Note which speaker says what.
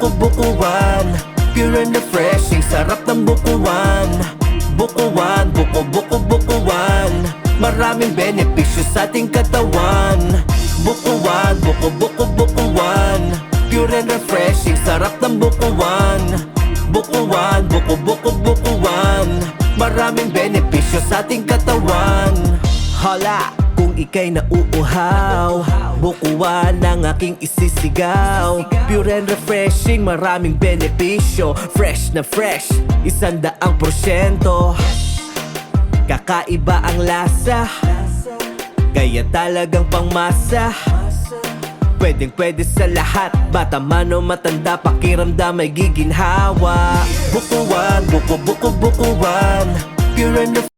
Speaker 1: buko-bukuan. Pure and refreshing, sarap ng bukuan. Bukuan, buko-buko-bukuan. Maraming benepisyo sa ating katawan. Bukuan, buko-buko-bukuan. Pure and refreshing, sarap ng bukuan. Bukuan, buko-buko-bukuan. Maraming benepisyo sa ating katawan. Hala, kung ika'y nauuhaw, bukuan ang aking isisigaw. Pure and refreshing, maraming benepisyo. Fresh na fresh, 100%. Kakaiba ang lasa, kaya talagang pangmasa. Pwedeng pwede sa lahat, bata man o matanda, pakiramdam ay giginhawa. Bukuan, buko-buko-bukuan. Pure and